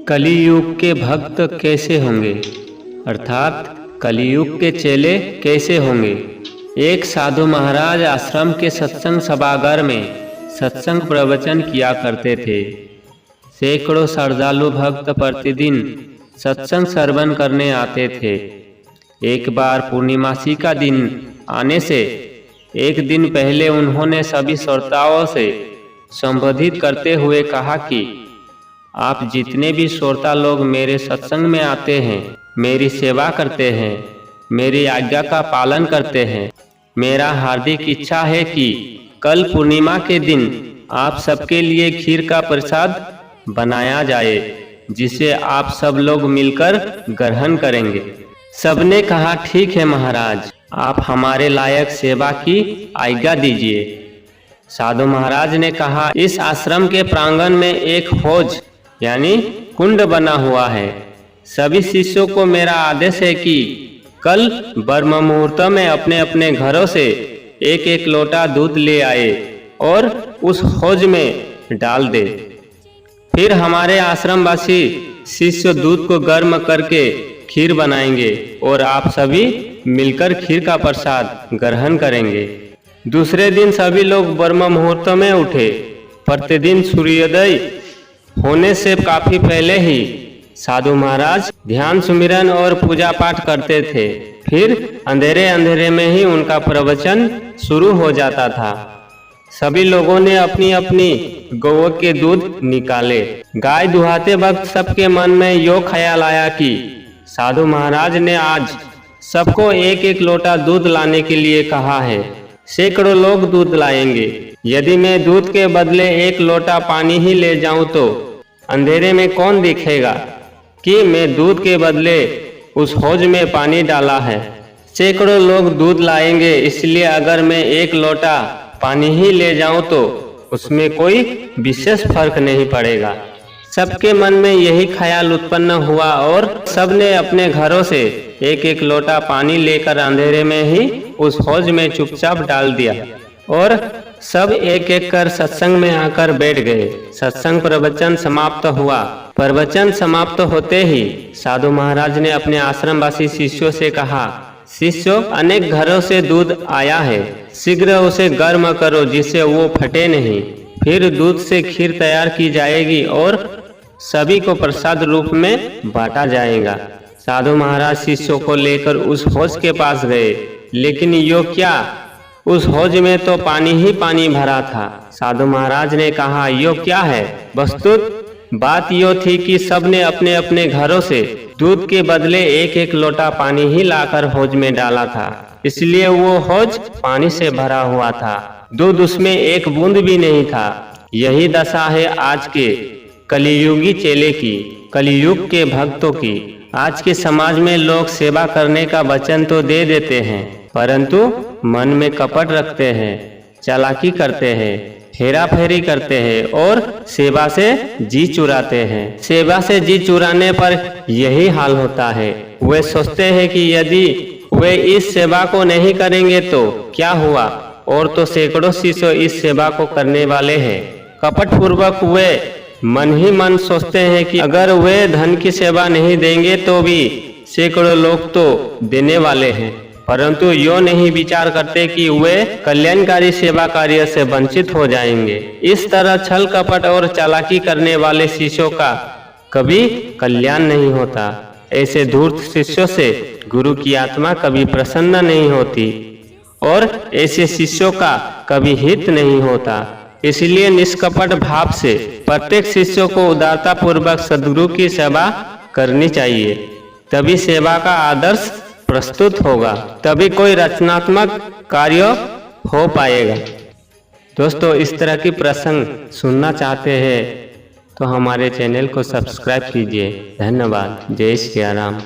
कलियुग के भक्त कैसे होंगे, अर्थात कलियुग के चेले कैसे होंगे। एक साधु महाराज आश्रम के सत्संग सभागार में सत्संग प्रवचन किया करते थे। सैकड़ों श्रद्धालु भक्त प्रतिदिन सत्संग श्रवण करने आते थे। एक बार पूर्णिमासी का दिन आने से एक दिन पहले उन्होंने सभी श्रोताओं से संबोधित करते हुए कहा कि आप जितने भी श्रोता लोग मेरे सत्संग में आते हैं, मेरी सेवा करते हैं, मेरी आज्ञा का पालन करते हैं, मेरा हार्दिक इच्छा है कि कल पूर्णिमा के दिन आप सबके लिए खीर का प्रसाद बनाया जाए, जिसे आप सब लोग मिलकर ग्रहण करेंगे। सबने कहा, ठीक है महाराज, आप हमारे लायक सेवा की आज्ञा दीजिए। साधु महाराज ने कहा, इस आश्रम के प्रांगण में एक हौज यानी कुंड बना हुआ है। सभी शिष्यों को मेरा आदेश है कि कल ब्रह्म मुहूर्त में अपने अपने घरों से एक एक लोटा दूध ले आए और उस हौज में डाल दे। फिर हमारे आश्रमवासी शिष्य दूध को गर्म करके खीर बनाएंगे और आप सभी मिलकर खीर का प्रसाद ग्रहण करेंगे। दूसरे दिन सभी लोग ब्रह्म मुहूर्त में उठे। प्रतिदिन सूर्योदय होने से काफी पहले ही साधु महाराज ध्यान सुमिरन और पूजा पाठ करते थे। फिर अंधेरे अंधेरे में ही उनका प्रवचन शुरू हो जाता था। सभी लोगों ने अपनी अपनी गौ के दूध निकाले। गाय दुहाते वक्त सबके मन में यो ख्याल आया कि साधु महाराज ने आज सबको एक एक लोटा दूध लाने के लिए कहा है। सैकड़ों लोग दूध लाएंगे। यदि मैं दूध के बदले एक लोटा पानी ही ले जाऊं तो अंधेरे में कौन देखेगा कि मैं दूध के बदले उस हौज में पानी डाला है। सैकड़ों लोग दूध लाएंगे, इसलिए अगर मैं एक लोटा पानी ही ले जाऊं तो उसमें कोई विशेष फर्क नहीं पड़ेगा। सबके मन में यही ख्याल उत्पन्न हुआ और सबने अपने घरों से एक एक लोटा पानी लेकर अंधेरे में ही उस हौज में चुपचाप डाल दिया और सब एक एक कर सत्संग में आकर बैठ गए। सत्संग प्रवचन समाप्त हुआ। प्रवचन समाप्त होते ही साधु महाराज ने अपने आश्रमवासी शिष्यों से कहा, शिष्यों, अनेक घरों से दूध आया है, शीघ्र उसे गर्म करो जिससे वो फटे नहीं। फिर दूध से खीर तैयार की जाएगी और सभी को प्रसाद रूप में बांटा जाएगा। साधु महाराज शिष्यों को लेकर उस हौज के पास गए, लेकिन यो क्या, उस हौज में तो पानी ही पानी भरा था। साधु महाराज ने कहा, यो क्या है? वस्तुत बात यो थी कि सबने अपने अपने घरों से दूध के बदले एक एक लोटा पानी ही लाकर हौज में डाला था, इसलिए वो हौज पानी से भरा हुआ था। दूध उसमें एक बूंद भी नहीं था। यही दशा है आज के कलियुगी चेले की, कलियुग के भक्तों की। आज के समाज में लोग सेवा करने का वचन तो दे देते हैं, परंतु मन में कपट रखते हैं, चालाकी करते हैं, हेरा फेरी करते हैं और सेवा से जी चुराते हैं। सेवा से जी चुराने पर यही हाल होता है। वे सोचते हैं कि यदि वे इस सेवा को नहीं करेंगे तो क्या हुआ, और तो सैकड़ों शिष्य इस सेवा को करने वाले हैं। कपट पूर्वक वे मन ही मन सोचते हैं कि अगर वे धन की सेवा नहीं देंगे तो भी सैकड़ों लोग तो देने वाले हैं, परंतु यो नहीं विचार करते कि वे कल्याणकारी सेवा कार्य से वंचित हो जाएंगे। इस तरह छल कपट और चालाकी करने वाले शिष्यों का कभी कल्याण नहीं होता। ऐसे धूर्त शिष्यों से गुरु की आत्मा कभी प्रसन्न नहीं होती और ऐसे शिष्यों का कभी हित नहीं होता। इसलिए निष्कपट भाव से प्रत्येक शिष्य को उदारता पूर्वक सद्गुरु की सेवा करनी चाहिए। तभी सेवा का आदर्श प्रस्तुत होगा, तभी कोई रचनात्मक कार्य हो पाएगा। दोस्तों, इस तरह की प्रसंग सुनना चाहते हैं तो हमारे चैनल को सब्सक्राइब कीजिए। धन्यवाद। जय श्री राम।